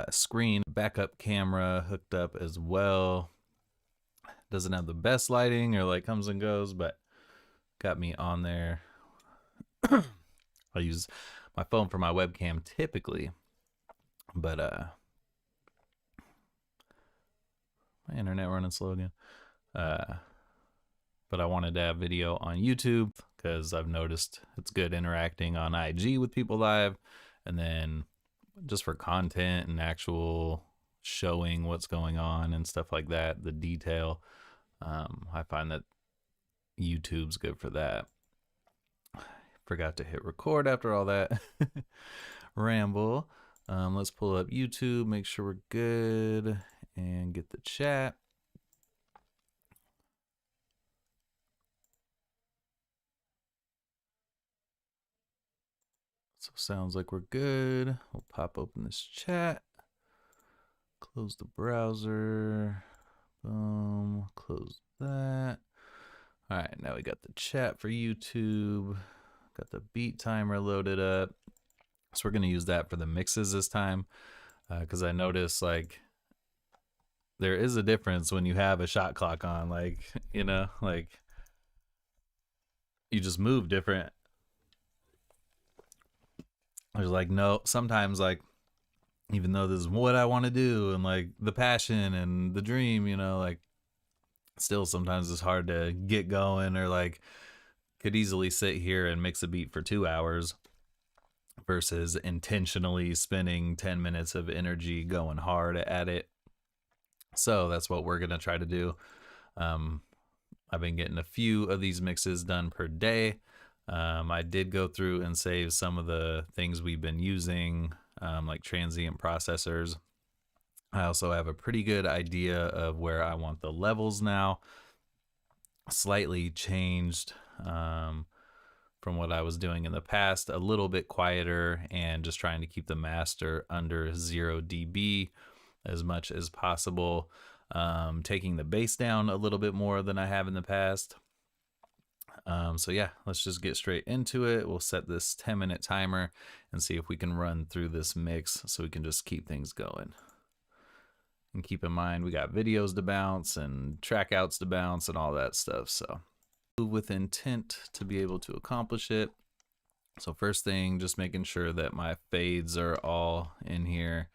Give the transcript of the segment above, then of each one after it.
screen, backup camera hooked up as well. Doesn't have the best lighting, or like comes and goes, but got me on there. I use my phone for my webcam typically, but my internet running slow again. But I wanted to have video on YouTube because I've noticed it's good interacting on IG with people live, and then just for content and actual showing what's going on and stuff like that, the detail. I find that YouTube's good for that. Forgot to hit record after all that ramble. Let's pull up YouTube, make sure we're good, and get the chat. So sounds like we're good. We'll pop open this chat. Close the browser. Boom. Close that. All right, now we got the chat for YouTube. Got the beat timer loaded up. So we're going to use that for the mixes this time, because I noticed like there is a difference when you have a shot clock on, like, you know, like you just move different. There's like no, sometimes like, even though this is what I want to do and like the passion and the dream, you know, like still sometimes it's hard to get going, or like could easily sit here and mix a beat for 2 hours versus intentionally spending 10 minutes of energy going hard at it. So that's what we're going to try to do. I've been getting a few of these mixes done per day. I did go through and save some of the things we've been using, like transient processors. I also have a pretty good idea of where I want the levels now. Slightly changed from what I was doing in the past, a little bit quieter, and just trying to keep the master under 0 dB as much as possible. Taking the bass down a little bit more than I have in the past. So yeah, let's just get straight into it. We'll set this 10-minute timer and see if we can run through this mix so we can just keep things going. And keep in mind, we got videos to bounce and track outs to bounce and all that stuff. So move with intent to be able to accomplish it. So first thing, just making sure that my fades are all in here.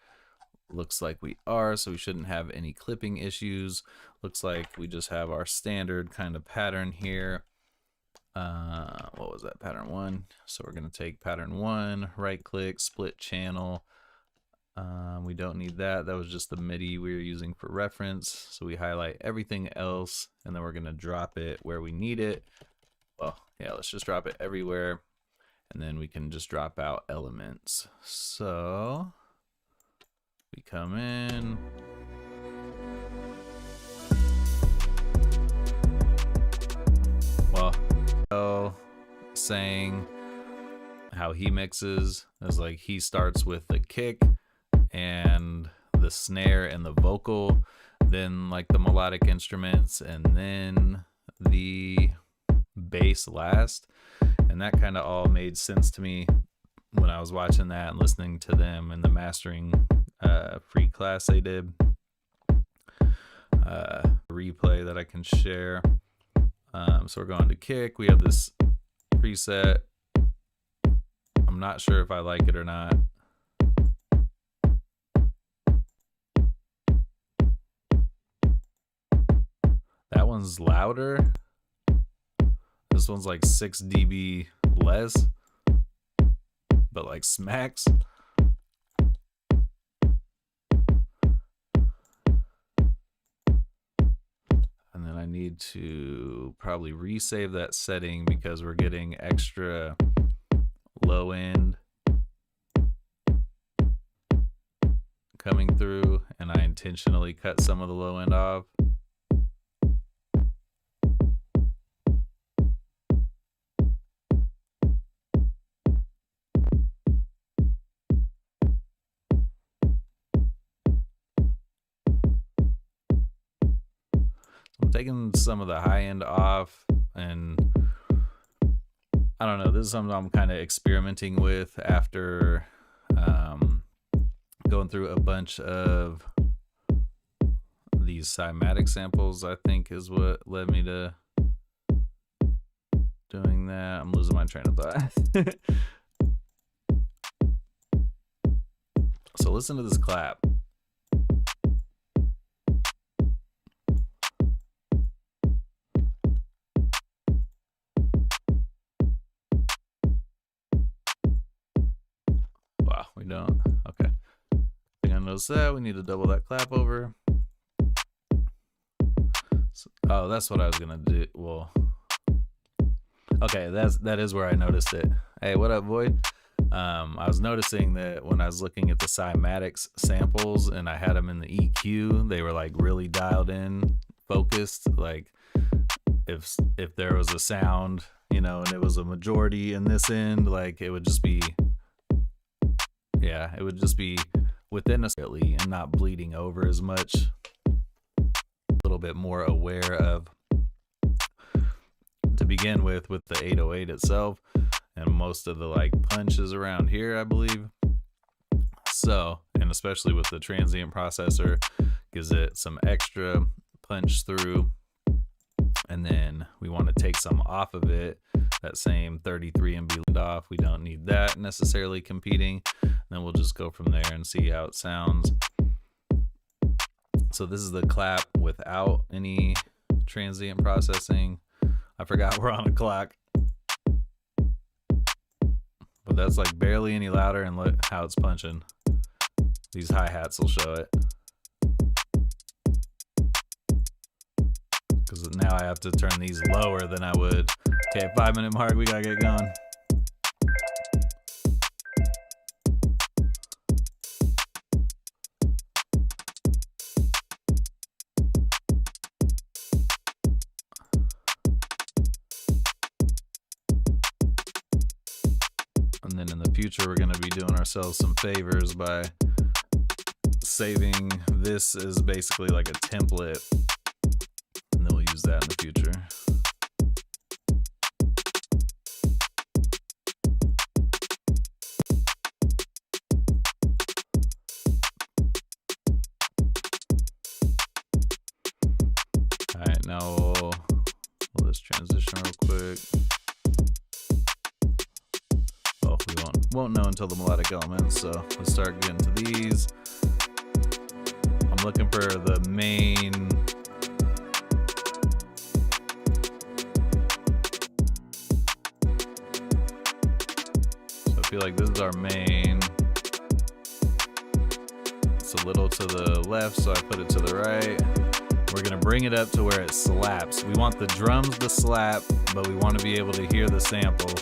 Looks like we are, so we shouldn't have any clipping issues. Looks like we just have our standard kind of pattern here. What was that, pattern 1? So we're going to take pattern 1, right click, split channel. We don't need that. That was just the MIDI we were using for reference. So we highlight everything else, and then we're going to drop it where we need it. Well, yeah, let's just drop it everywhere, and then we can just drop out elements. So we come in. Well, saying how he mixes is like he starts with the kick and the snare and the vocal, then like the melodic instruments, and then the bass last. And that kind of all made sense to me when I was watching that and listening to them in the mastering free class they did. Replay that I can share. So we're going to kick. We have this preset. I'm not sure if I like it or not. That one's louder. This one's like 6 dB less, but like smacks. And then I need to probably resave that setting because we're getting extra low end coming through, and I intentionally cut some of the low end off. I'm taking some of the high end off, and I don't know, this is something I'm kind of experimenting with after going through a bunch of these cymatic samples, I think, is what led me to doing that. I'm losing my train of thought. So listen to this clap. Wow, we don't. Okay. I think I noticed that. We need to double that clap over. So, oh, that's what I was gonna do. Well, okay, that is where I noticed it. Hey, what up, Void? I was noticing that when I was looking at the cymatics samples and I had them in the EQ, they were like really dialed in, focused. Like if there was a sound, you know, and it was a majority in this end, like it would just be, yeah, it would just be within a and not bleeding over as much. A little bit more aware of, to begin with the 808 itself. And most of the like punches around here, I believe. So, and especially with the transient processor, gives it some extra punch through. And then we want to take some off of it. That same 33 MB off. We don't need that necessarily competing. And then we'll just go from there and see how it sounds. So this is the clap without any transient processing. I forgot we're on a clock. But that's like barely any louder, and look how it's punching. These hi-hats will show it. Because now I have to turn these lower than I would. Okay, 5-minute mark, we gotta get going. And then in the future, we're going to be doing ourselves some favors by saving this as basically like a template. And then we'll use that in the future. All right, now we'll just transition real quick. We won't know until the melodic elements, so let's start getting to these. I'm looking for the main. So I feel like this is our main. It's a little to the left, so I put it to the right. We're gonna bring it up to where it slaps. We want the drums to slap, but we want to be able to hear the sample.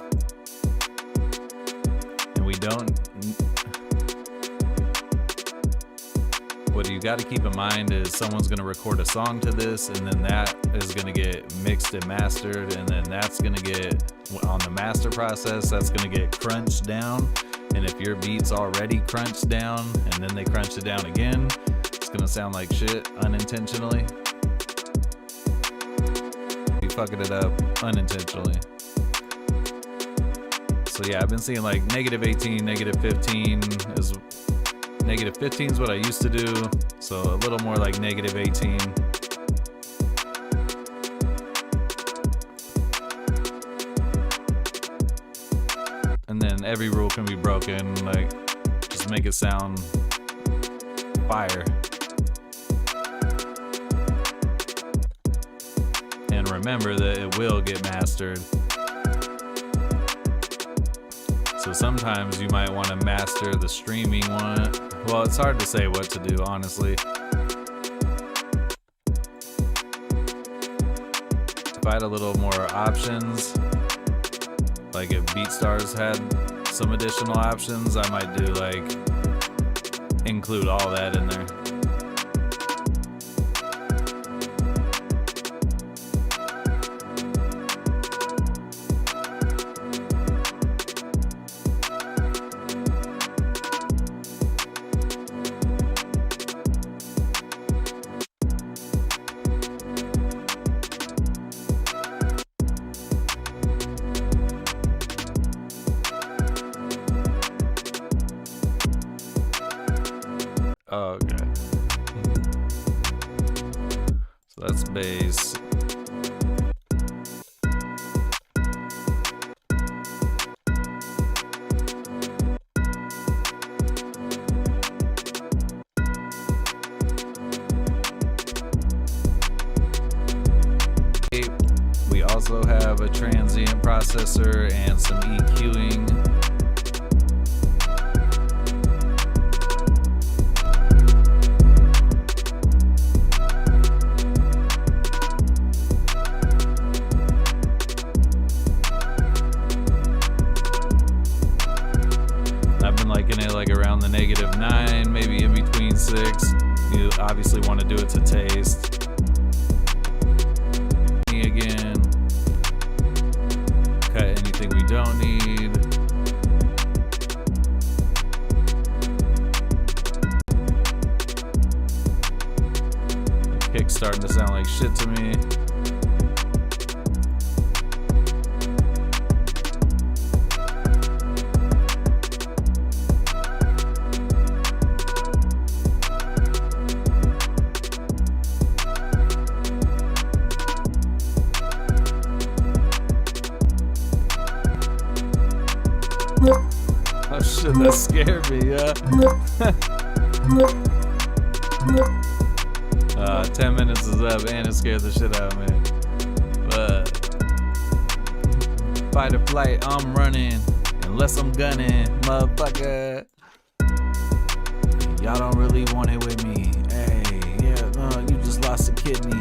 What you got to keep in mind is someone's going to record a song to this, and then that is going to get mixed and mastered, and then that's going to get on the master process, that's going to get crunched down. And if your beat's already crunched down and then they crunch it down again, it's going to sound like shit unintentionally. You fucking it up unintentionally. So yeah, I've been seeing like -18, -15 is -15 is what I used to do. So a little more like -18. And then every rule can be broken, like just make it sound fire. And remember that it will get mastered. So sometimes you might want to master the streaming one. Well, it's hard to say what to do, honestly. If I had a little more options, like if BeatStars had some additional options, I might do like include all that in there. Oh, okay. So that's bass. We also have a transient processor and some EQing. I've been liking it like around the -9, maybe in between 6. You obviously want to do it to taste. Again, cut anything we don't need. The kick's starting to sound like shit to me. Oh shit, that scared me, yeah. 10 minutes is up and it scared the shit out of me. But fight or flight, I'm running. Unless I'm gunning, motherfucker. Y'all don't really want it with me. Hey, yeah, no, you just lost a kidney.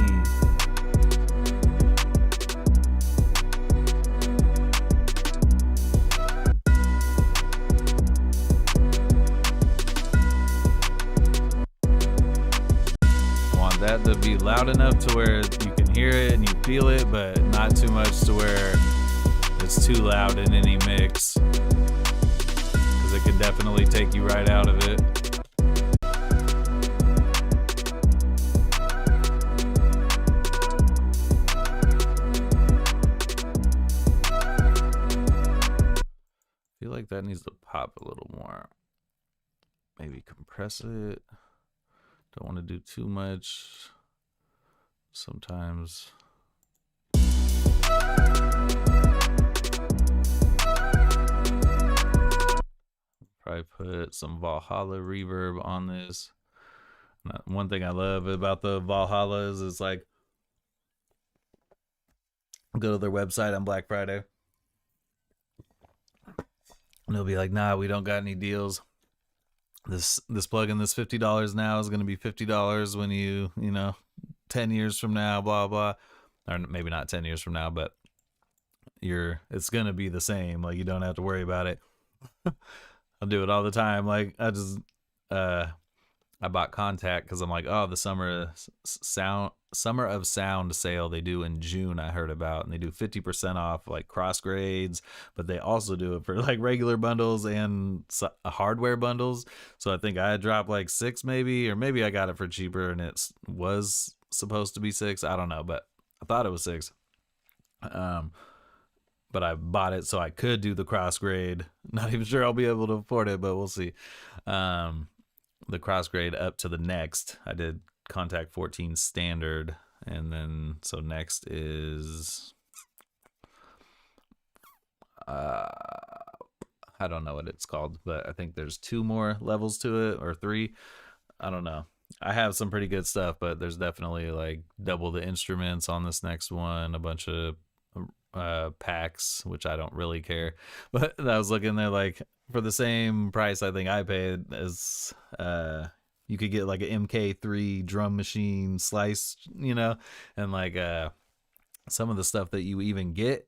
That to be loud enough to where you can hear it and you feel it, but not too much to where it's too loud in any mix, because it can definitely take you right out of it. I feel like that needs to pop a little more. Maybe compress it. Don't want to do too much. Sometimes. Probably put some Valhalla reverb on this. One thing I love about the Valhalla is it's like, go to their website on Black Friday and they'll be like, nah, we don't got any deals. This plugin, this $50 now is going to be $50 when you know, 10 years from now, blah blah, or maybe not 10 years from now, but it's going to be the same. Like, you don't have to worry about it. I'll do it all the time. Like, I bought Contact because I'm like, oh, the Summer of Sound sale they do in June, I heard about, and they do 50% off like cross grades, but they also do it for like regular bundles and hardware bundles. So I think I dropped like 6 maybe, or maybe I got it for cheaper and it was supposed to be 6. I don't know, but I thought it was 6. But I bought it so I could do the cross grade. Not even sure I'll be able to afford it, but we'll see. The cross grade up to the next. I did Contact 14 standard, and then so next is I don't know what it's called, but I think there's 2 more levels to it, or 3. I don't know. I have some pretty good stuff, but there's definitely like double the instruments on this next one, a bunch of packs, which I don't really care. But I was looking there, like, for the same price I think I paid, as you could get like an MK3 drum machine slice, you know, and like some of the stuff that you even get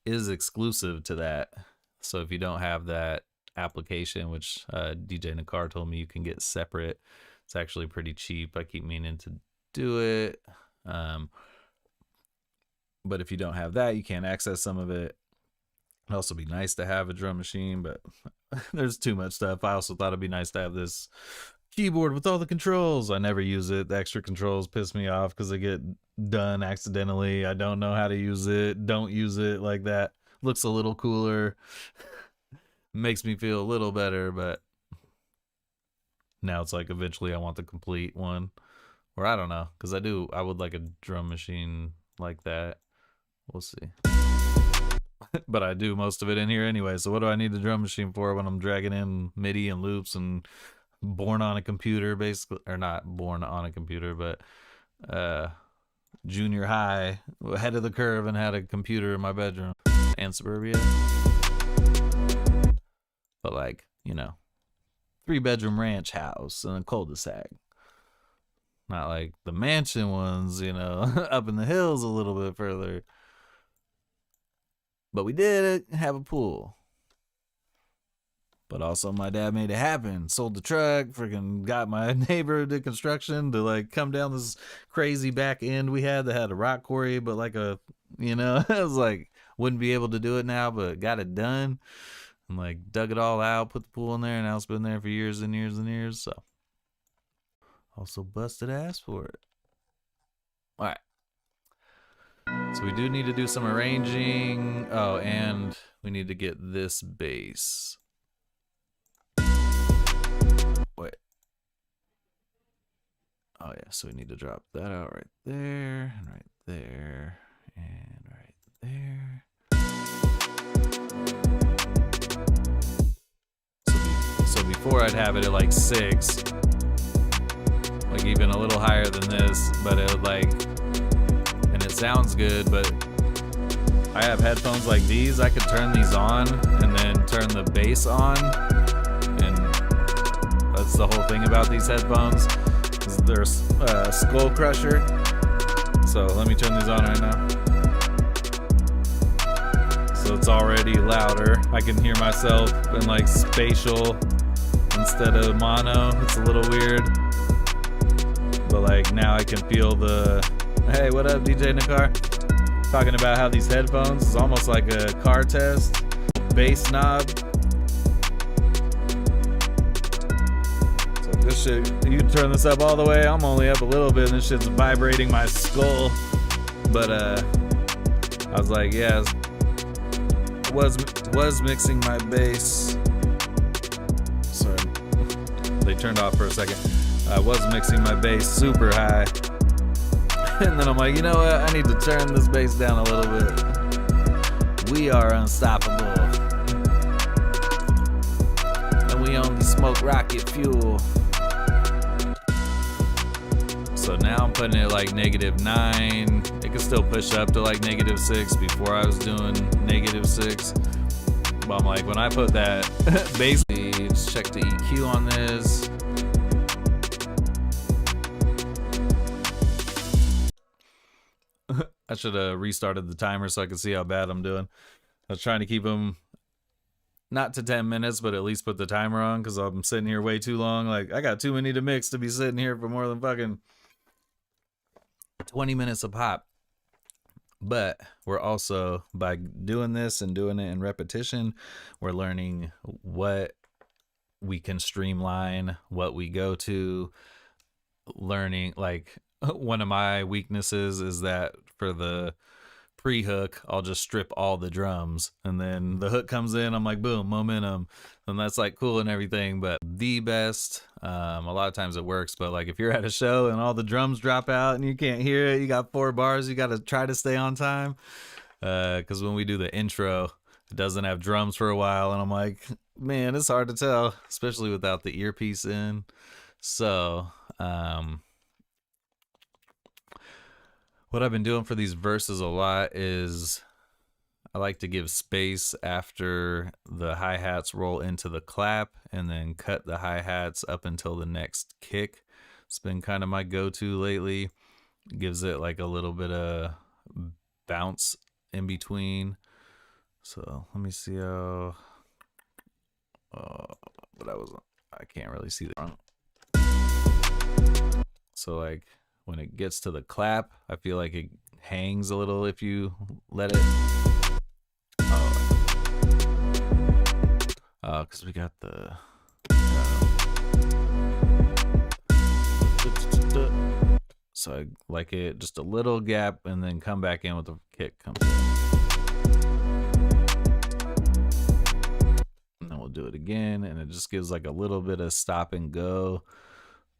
is exclusive to that. So if you don't have that application, which DJ Nakar told me you can get separate, it's actually pretty cheap. I keep meaning to do it. But if you don't have that, you can't access some of it. It'd also be nice to have a drum machine, but there's too much stuff. I also thought it'd be nice to have this keyboard with all the controls. I never use it. The extra controls piss me off because they get done accidentally. I don't know how to use it. Don't use it like that. Looks a little cooler. Makes me feel a little better, but now it's like eventually I want the complete one. Or I don't know, because I would like a drum machine like that. We'll see. But I do most of it in here anyway, so what do I need the drum machine for when I'm dragging in MIDI and loops and born on a computer, basically? Or not born on a computer, but junior high, ahead of the curve, and had a computer in my bedroom. And suburbia. But like, you know, 3-bedroom ranch house in a cul-de-sac. Not like the mansion ones, you know, up in the hills a little bit further. But we did have a pool. But also my dad made it happen. Sold the truck, freaking got my neighbor who did construction to like come down this crazy back end we had that had a rock quarry, but like a, you know, I was like, wouldn't be able to do it now, but got it done. And like dug it all out, put the pool in there, and now it's been there for years and years and years. So also busted ass for it. All right. So we do need to do some arranging. Oh, and we need to get this bass. Wait. Oh yeah, so we need to drop that out right there, and right there, and right there. So before I'd have it at like 6. Like even a little higher than this, but it would like, and it sounds good, but I have headphones like these. I could turn these on and then turn the bass on, and that's the whole thing about these headphones, is they're skull crusher. So let me turn these on right now. So it's already louder. I can hear myself in like spatial instead of mono. It's a little weird. But like now I can feel the, hey, what up, DJ Nakar? Talking about how these headphones is almost like a car test. Bass knob. So this shit, you turn this up all the way, I'm only up a little bit and this shit's vibrating my skull. But I was like, yeah, was mixing my bass. Sorry, they turned off for a second. I was mixing my bass super high. And then I'm like, you know what? I need to turn this bass down a little bit. We are unstoppable. And we only smoke rocket fuel. So now I'm putting it like -9. It can still push up to like -6. Before I was doing -6. But I'm like, when I put that bass, let's check the EQ on this. I should have restarted the timer so I could see how bad I'm doing. I was trying to keep them not to 10 minutes, but at least put the timer on because I'm sitting here way too long. Like, I got too many to mix to be sitting here for more than fucking 20 minutes a pop. But we're also, by doing this and doing it in repetition, we're learning what we can streamline, what we go to, learning, like, one of my weaknesses is that for the pre-hook, I'll just strip all the drums, and then the hook comes in, I'm like, boom, momentum, and that's like cool and everything. But the best, a lot of times it works, but like if you're at a show and all the drums drop out and you can't hear it, you got 4 bars, you got to try to stay on time, because when we do the intro, it doesn't have drums for a while, and I'm like, man, it's hard to tell, especially without the earpiece in. So what I've been doing for these verses a lot is I like to give space after the hi-hats roll into the clap and then cut the hi-hats up until the next kick. It's been kind of my go-to lately. Gives it like a little bit of bounce in between. So let me see how, but I can't really see the front. So like, when it gets to the clap, I feel like it hangs a little if you let it. Oh, because we got the. So I like it just a little gap and then come back in with the kick comes in. And then we'll do it again, and it just gives like a little bit of stop and go,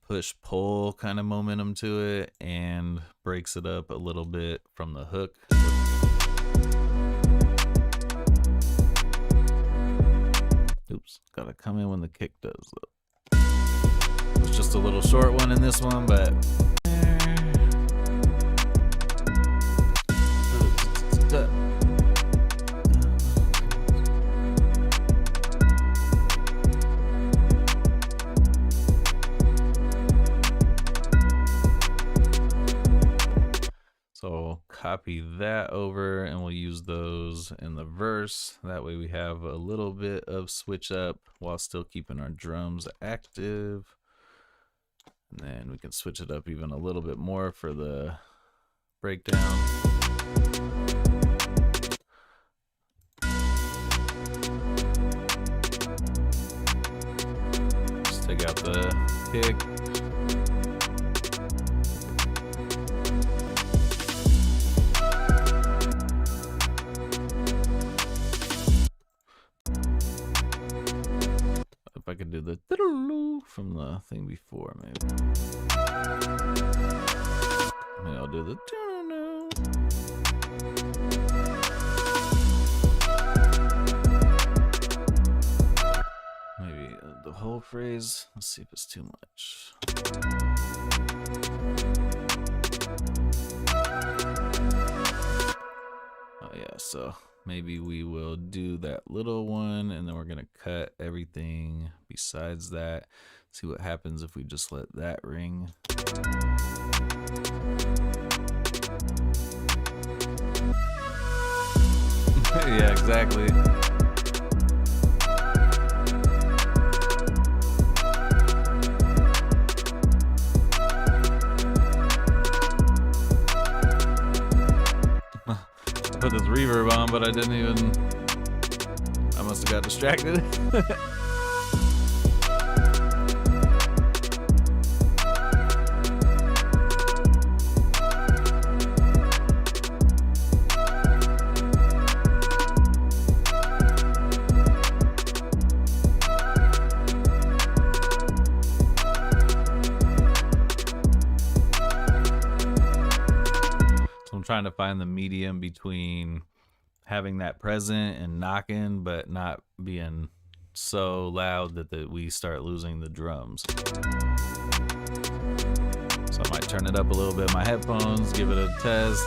push pull kind of momentum to it, and breaks it up a little bit from the hook. Oops, gotta come in when the kick does. It's just a little short one in this one, but so copy that over and we'll use those in the verse. That way we have a little bit of switch up while still keeping our drums active. And then we can switch it up even a little bit more for the breakdown. Just take out the kick. If I could do the from the thing before, maybe I'll do the maybe the whole phrase. Let's see if it's too much. Oh yeah, so maybe we will do that little one, and then we're gonna cut everything besides that. See what happens if we just let that ring. Yeah, exactly. Put this reverb on, but I didn't even. I must have got distracted. I'm trying to find the medium between having that present and knocking, but not being so loud that we start losing the drums. So I might turn it up a little bit in my headphones, give it a test.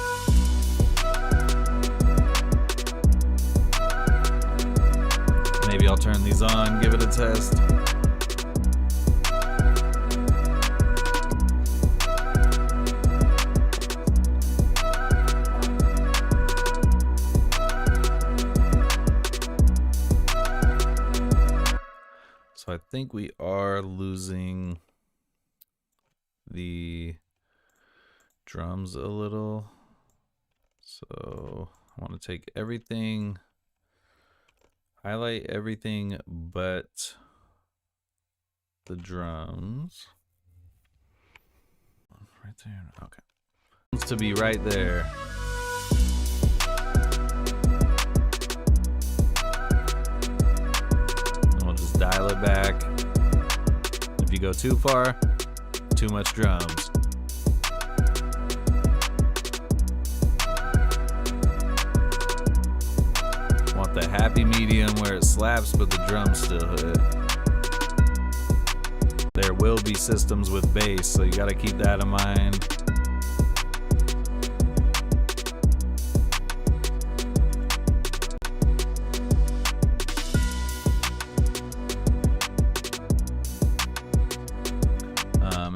Maybe I'll turn these on, give it a test. So I think we are losing the drums a little. So I want to take everything, highlight everything but the drums. Right there. Okay. It's to be right there. Dial it back. If you go too far, too much drums. Want the happy medium where it slaps but the drums still hit. There will be systems with bass, so you got to keep that in mind.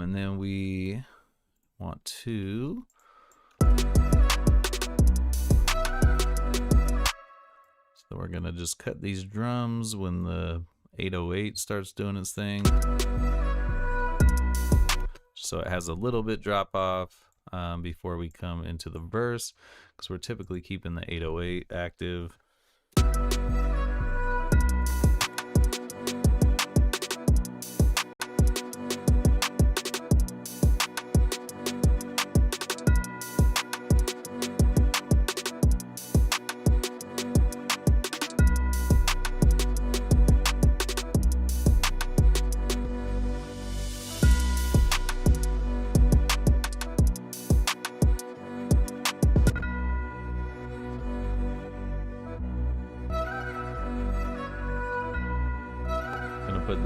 And then we want to so we're gonna just cut these drums when the 808 starts doing its thing, so it has a little bit drop off before we come into the verse, because we're typically keeping the 808 active.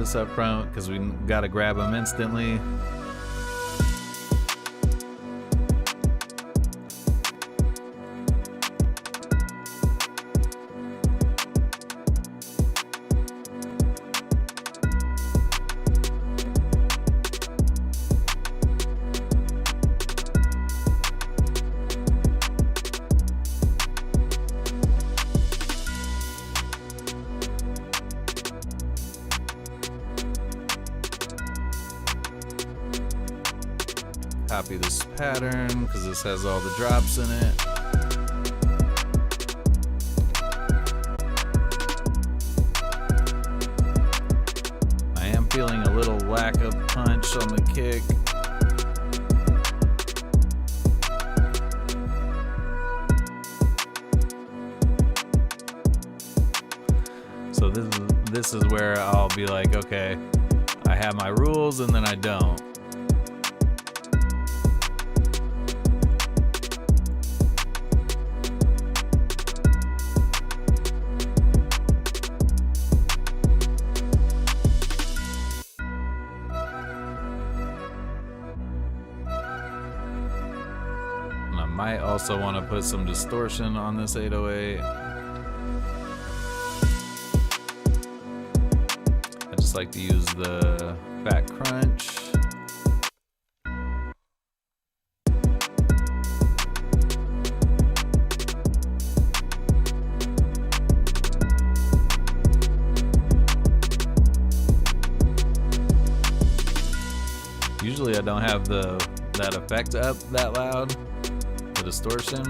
this up front because we gotta grab them instantly. Copy this pattern because this has all the drops in it. I am feeling a little lack of punch on the kick. So this is where I'll be like, okay, I have my rules and then I don't. Might also want to put some distortion on this 808. I just like to use the fat crunch. Usually I don't have that effect up that loud. Distortion,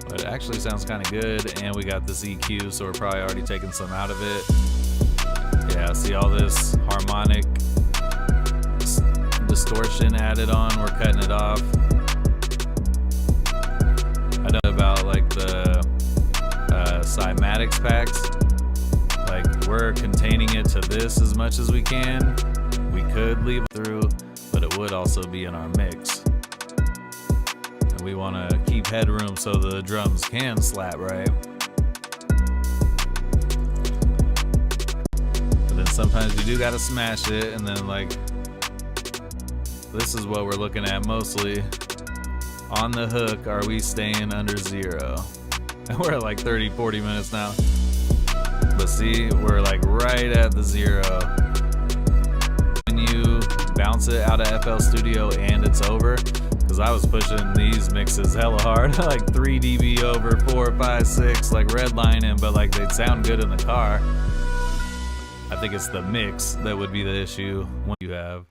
but it actually sounds kind of good, and we got this EQ, so we're probably already taking some out of it. Yeah, see all this harmonic distortion added on, we're cutting it off. I know about like the cymatics packs, like we're containing it to this as much as we can. We could leave it through, but it would also be in our mix. We want to keep headroom so the drums can slap right. But then sometimes you do gotta smash it, and then like this is what we're looking at mostly. On the hook, are we staying under 0? And we're at like 30-40 minutes now. But see, we're like right at the 0. When you bounce it out of FL Studio and it's over, because I was pushing these mixes hella hard, like 3 dB over, 4, 5, 6, like redlining, but like they'd sound good in the car. I think it's the mix that would be the issue when you have.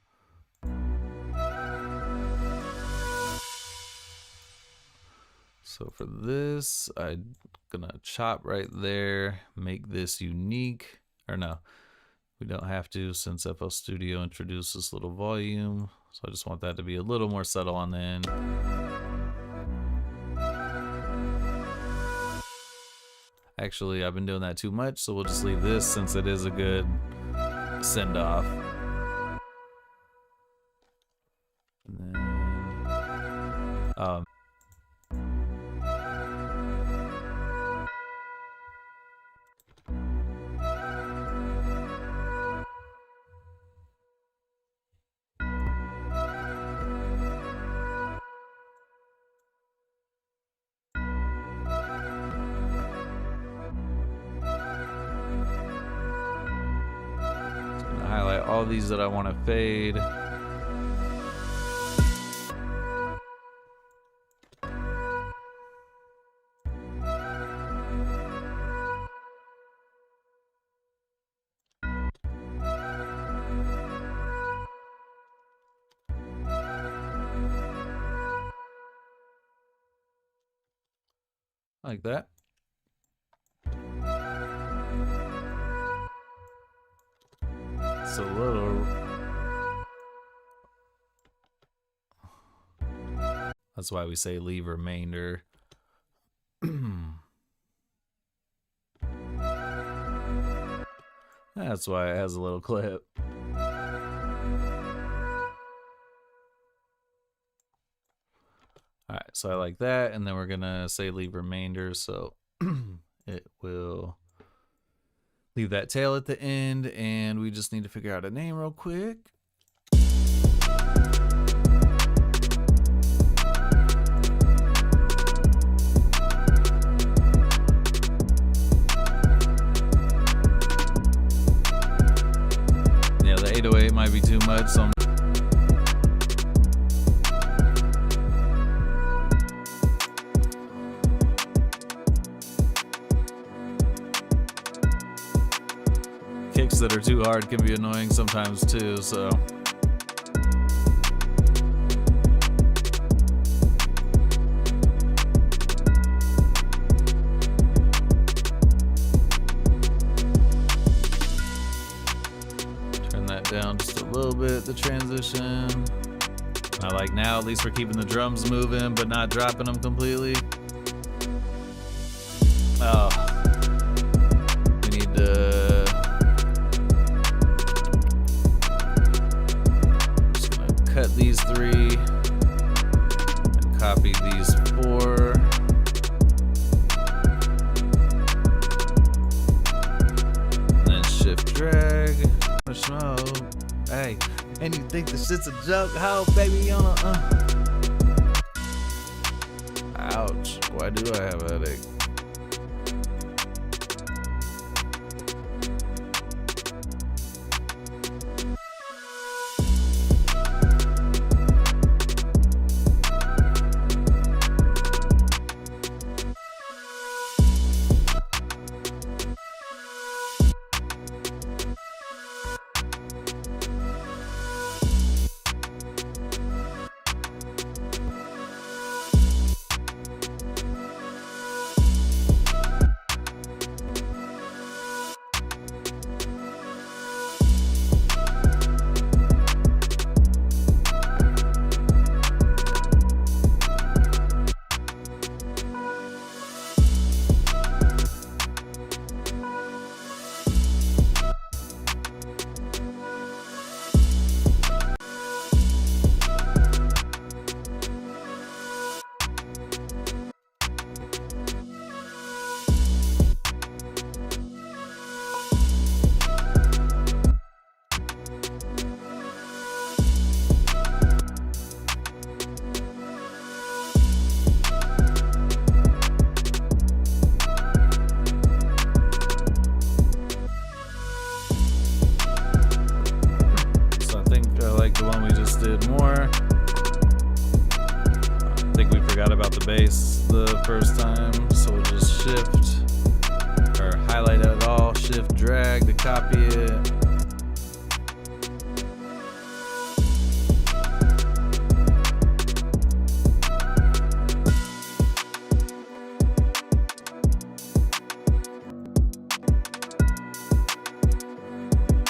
So for this, I'm gonna chop right there, make this unique, or no, we don't have to since FL Studio introduced this little volume. So I just want that to be a little more subtle on the end. Actually, I've been doing that too much, so we'll just leave this since it is a good send off. And then, highlight all these that I want to fade. Like that. It's a little. That's why we say leave remainder. That's why it has a little clip. All right, so I like that, and then we're gonna say leave remainder, so it will Leave that tail at the end, and we just need to figure out a name real quick. Yeah, the 808 might be too much, so kicks that are too hard can be annoying sometimes too, so turn that down just a little bit, the transition. I like now, at least we're keeping the drums moving but not dropping them completely. Oh, we need to cut these 3 and copy these 4. And then shift drag. Oh, hey, and you think the shit's a joke? How, baby, on a ouch. Why do I have a headache? More. I think we forgot about the bass the first time, so we'll just shift or highlight it all, shift drag to copy it.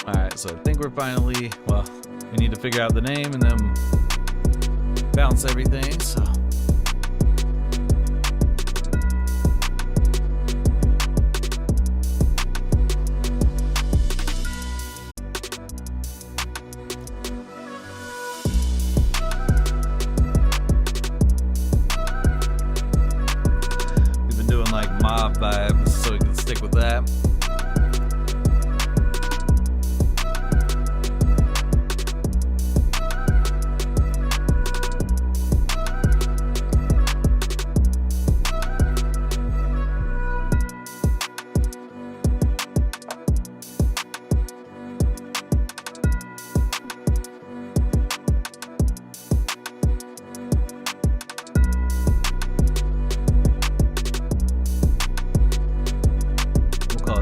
Alright, so I think we're finally, well, we need to figure out the name and then bounce everything, so. We've been doing like mob vibes, so we can stick with that.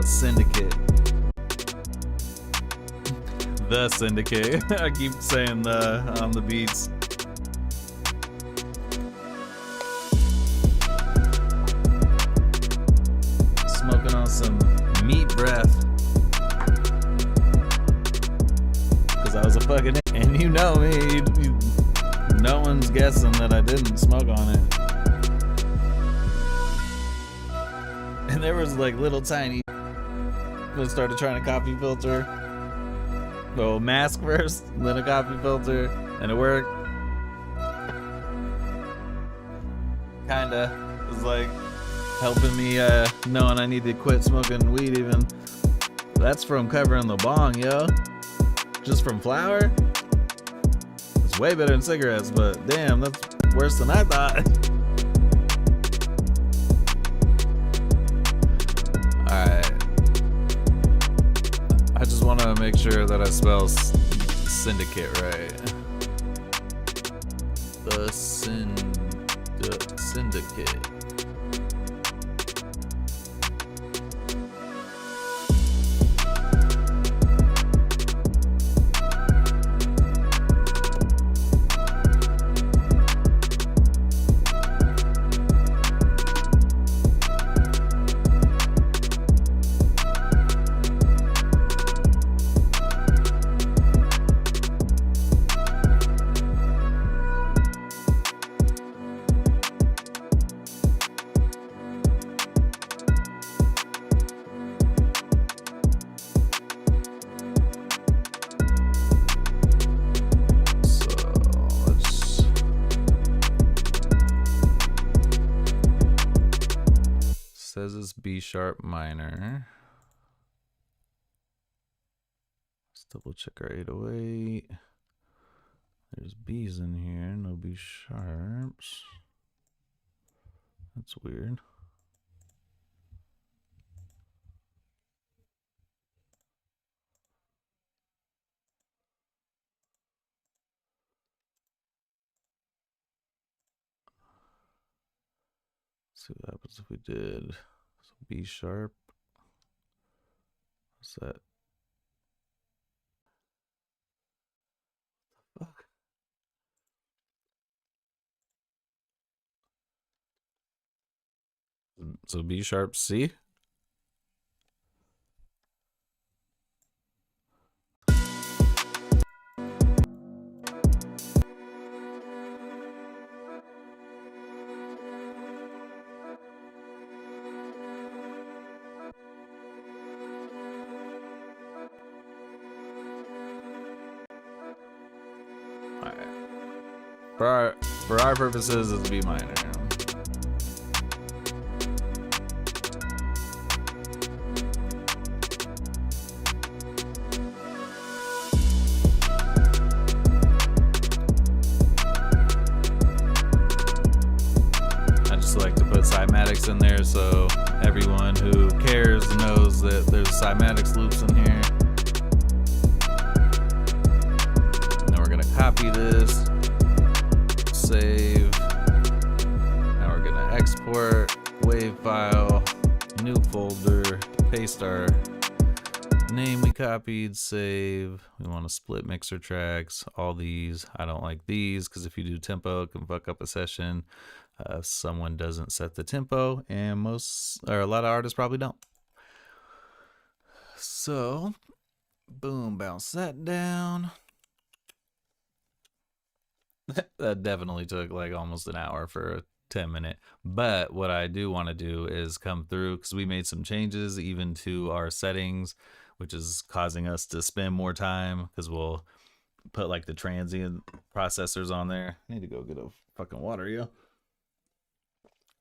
Syndicate. The Syndicate. I keep saying the on the beats. Smoking on some meat breath. Cause I was a fucking and you know me. No one's guessing that I didn't smoke on it. And there was like little tiny. I started trying a coffee filter. Well, mask first, then a coffee filter, and it worked. Kinda. It was like helping me knowing I need to quit smoking weed even. That's from covering the bong, yo. Just from flour? It's way better than cigarettes, but damn, that's worse than I thought. Alright. I just want to make sure that I spell syndicate right. The syndicate. Says it's B sharp minor. Let's double check our 808. There's B's in here, no B sharps. That's weird. Let's see what happens if we did B sharp. What's that? Fuck. So B sharp C. For our purposes, it's B minor. I just like to put cymatics in there so everyone who cares knows that there's cymatics loops in here. And then we're gonna copy this. Save. Now we're gonna export wave file, new folder, paste our name we copied, save. We want to split mixer tracks, all these. I don't like these because if you do tempo, it can fuck up a session if someone doesn't set the tempo, and a lot of artists probably don't. So, boom, bounce that down. That definitely took like almost an hour for a 10-minute. But what I do want to do is come through, because we made some changes even to our settings, which is causing us to spend more time, because we'll put like the transient processors on there. I need to go get a fucking water, yo.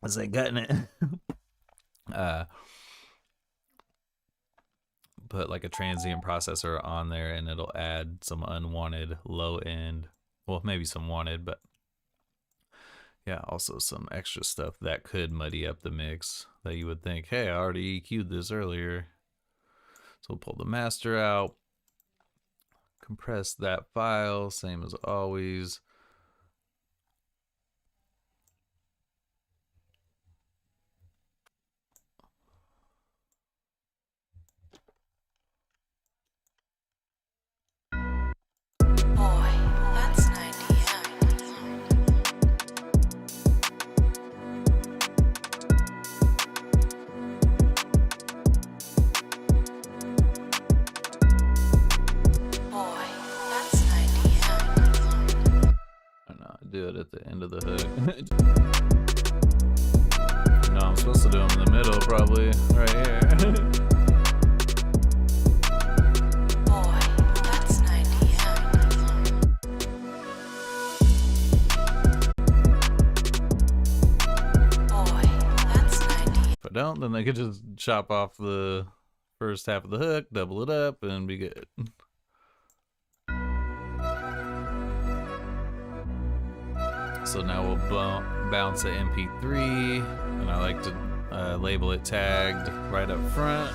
I say gutting it. Put like a transient processor on there, and it'll add some unwanted low end. Well, maybe some wanted, but yeah, also some extra stuff that could muddy up the mix that you would think, hey, I already EQ'd this earlier. So we'll pull the master out, compress that file, same as always. Do it at the end of the hook. No, I'm supposed to do them in the middle, probably right here. Boy, that's 99. Boy, that's 90. If I don't, then they could just chop off the first half of the hook, double it up, and be good. So now we'll bounce a MP3, and I like to label it tagged right up front.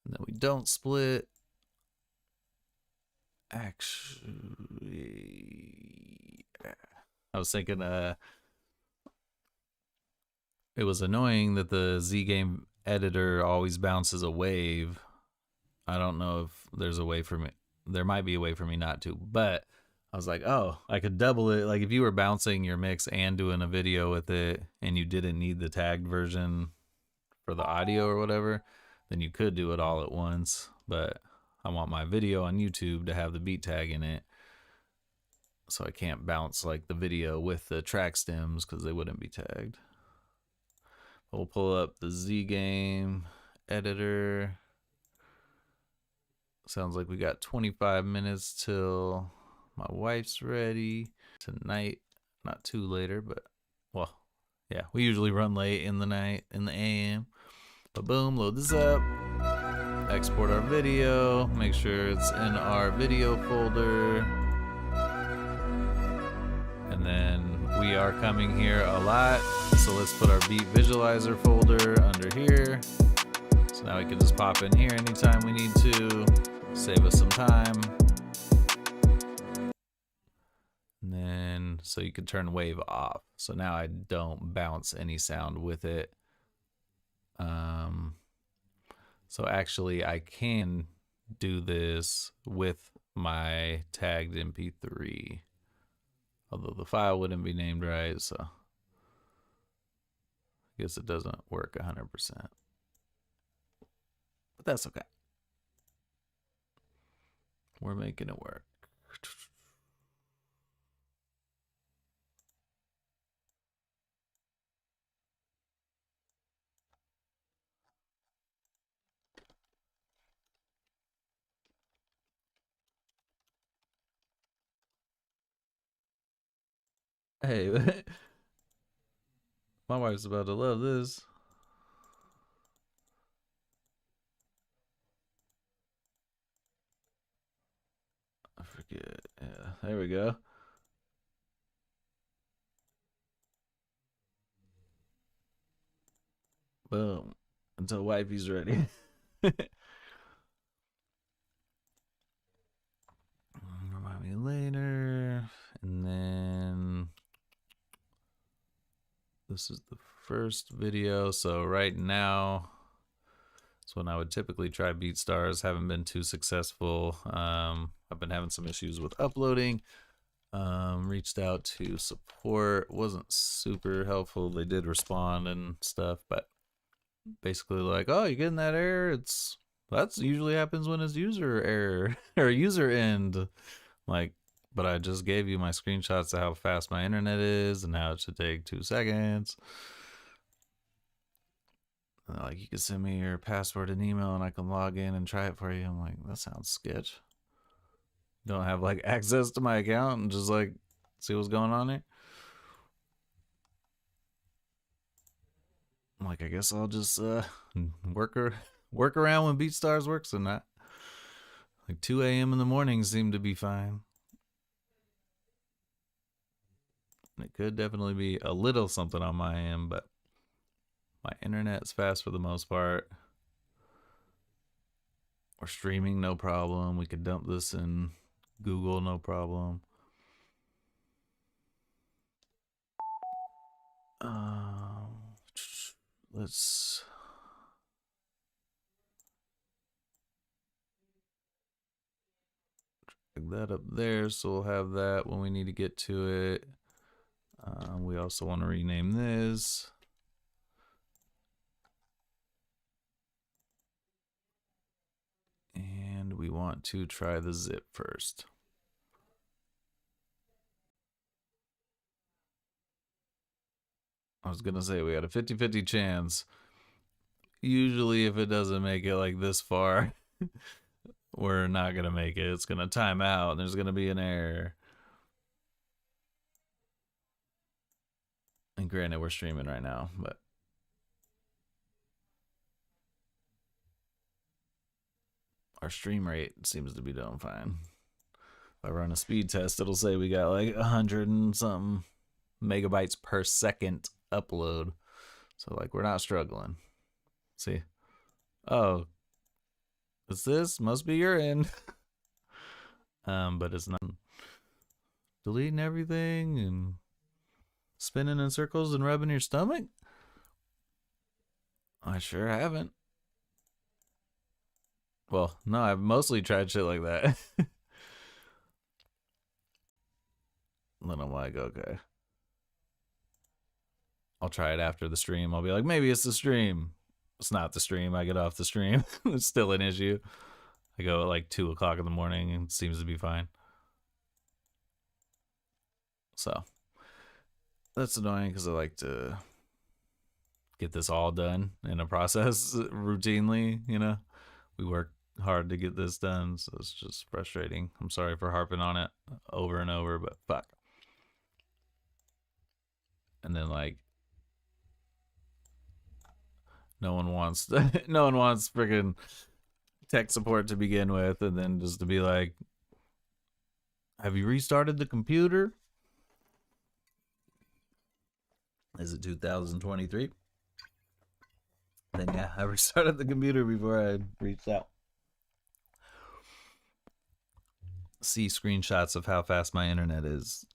And then we don't split. Actually, I was thinking it was annoying that the Z game editor always bounces a wave. I don't know if there's a way for me. There might be a way for me not to, but I was like, oh, I could double it. Like if you were bouncing your mix and doing a video with it and you didn't need the tagged version for the audio or whatever, then you could do it all at once. But I want my video on YouTube to have the beat tag in it. So I can't bounce like the video with the track stems because they wouldn't be tagged. We'll pull up the Z game editor. Sounds like we got 25 minutes till my wife's ready tonight. Not too later, but well, yeah, we usually run late in the night, in the AM. But boom, load this up, export our video, make sure it's in our video folder. And then we are coming here a lot, so let's put our beat visualizer folder under here. So now we can just pop in here anytime we need to, save us some time. And then, so you can turn wave off. So now I don't bounce any sound with it. So actually I can do this with my tagged MP3. Although the file wouldn't be named right, so I guess it doesn't work 100%. But that's okay. We're making it work. Hey, my wife's about to love this. I forget. Yeah, there we go. Boom. Until wifey's ready. Remind me later. And then this is the first video. So right now is when I would typically try BeatStars. Haven't been too successful. I've been having some issues with uploading. Reached out to support. Wasn't super helpful. They did respond and stuff, but basically like, oh, you're getting that error. That's usually happens when it's user error or user end. Like, but I just gave you my screenshots of how fast my internet is and how it should take 2 seconds. And like, you can send me your password and email and I can log in and try it for you. I'm like, that sounds sketch. Don't have like access to my account and just like see what's going on there. I'm like, I guess I'll just work around when BeatStars works and not. Like 2 a.m. in the morning seemed to be fine. It could definitely be a little something on my end, but my internet's fast for the most part. We're streaming, no problem. We could dump this in Google, no problem. Let's drag that up there, so we'll have that when we need to get to it. We also want to rename this. And we want to try the zip first. I was going to say we got a 50-50 chance. Usually if it doesn't make it like this far, we're not going to make it. It's going to time out and there's going to be an error. And granted, we're streaming right now, but Our stream rate seems to be doing fine. If I run a speed test, it'll say we got like 100 and something megabytes per second upload. So like we're not struggling. See? Oh, it's this? Must be your end. But it's not. Deleting everything and spinning in circles and rubbing your stomach? I sure haven't. Well, no, I've mostly tried shit like that. Then I'm like, okay. I'll try it after the stream. I'll be like, maybe it's the stream. It's not the stream. I get off the stream. It's still an issue. I go at like 2 o'clock in the morning and it seems to be fine. So that's annoying because I like to get this all done in a process routinely, you know? We work hard to get this done, so it's just frustrating. I'm sorry for harping on it over and over, but fuck. And then like no one wants freaking tech support to begin with, and then just to be like, have you restarted the computer? Is it 2023? Then yeah, I restarted the computer before I reached out. See screenshots of how fast my internet is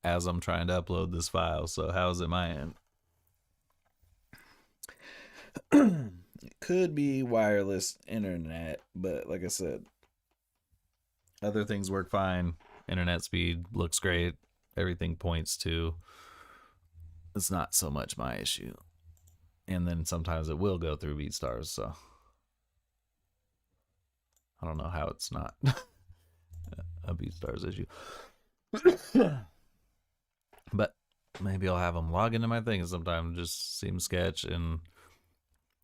as I'm trying to upload this file. So how's it my end? It could be wireless internet, but like I said, other things work fine. Internet speed looks great. Everything points to it's not so much my issue. And then sometimes it will go through BeatStars, so I don't know how it's not a BeatStars issue. But maybe I'll have them log into my thing sometimes, just seem sketch, and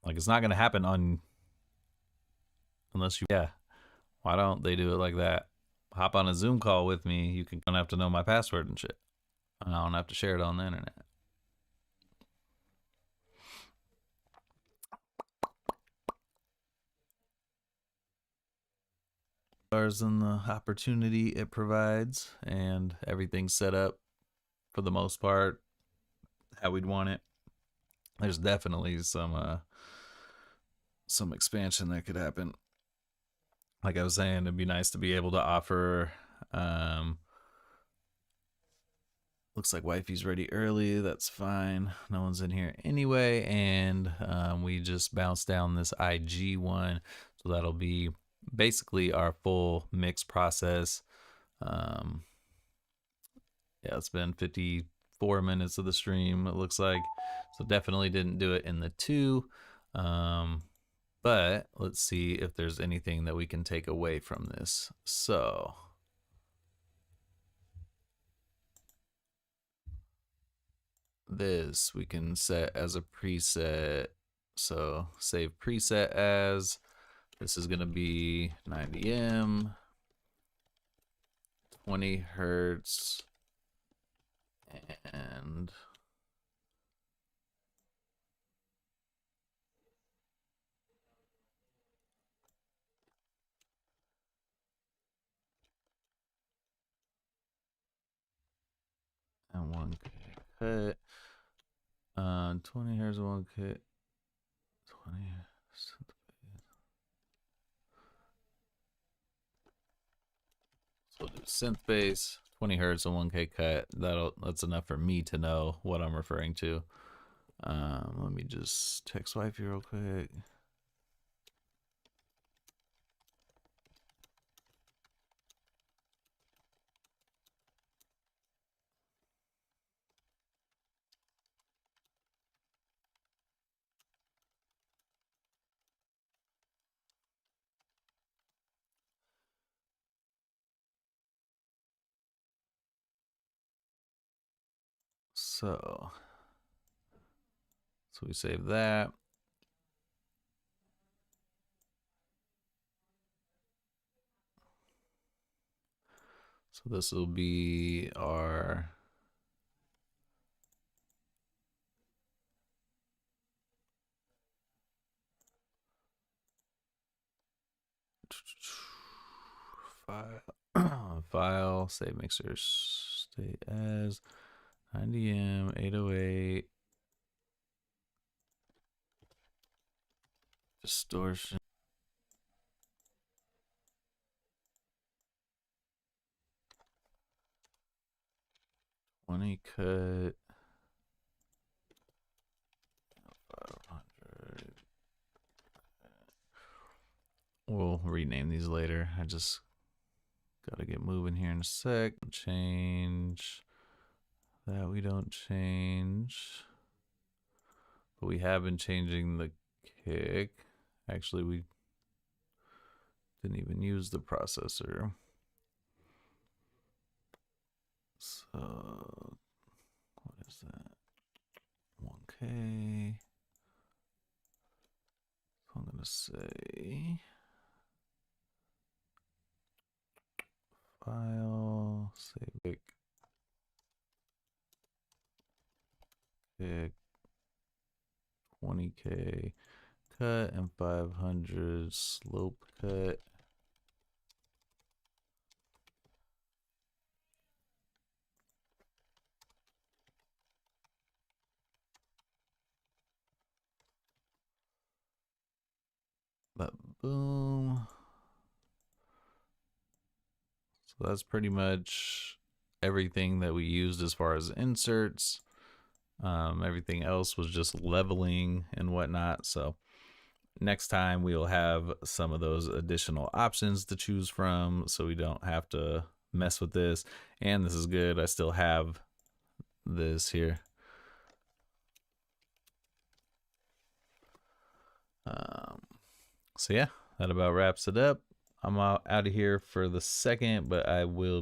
like it's not gonna happen on unless you why don't they do it like that? Hop on a Zoom call with me. You don't have to know my password and shit, and I don't have to share it on the internet. And the opportunity it provides, and everything's set up for the most part how we'd want it. There's definitely some expansion that could happen. Like I was saying, it'd be nice to be able to offer looks like wifey's ready early. That's fine. No one's in here anyway. And we just bounced down this IG one. So that'll be basically our full mix process. Yeah, it's been 54 minutes of the stream, it looks like. So definitely didn't do it in the 2. But let's see if there's anything that we can take away from this. So this we can set as a preset. So save preset as, this is gonna be 90M, 20 hertz, and and 1K cut. 20 hertz, 1K, 20. So we'll do synth bass, 20 hertz and 1K cut. That's enough for me to know what I'm referring to. Let me just text wifey real quick. So we save that. So this will be our file, save mixer state as 9DM 808 distortion. Cut 500. We'll rename these later. I just gotta get moving here in a sec. Change that. We don't change, but we have been changing the kick. Actually, we didn't even use the processor. So what is that? 1K. So I'm gonna say file, save kick 20K cut and 500 slope cut. But boom. So that's pretty much everything that we used as far as inserts. Everything else was just leveling and whatnot. So next time we'll have some of those additional options to choose from, so we don't have to mess with this. And this is good, I still have this here. So yeah, that about wraps it up. I'm out of here for the second, but I will be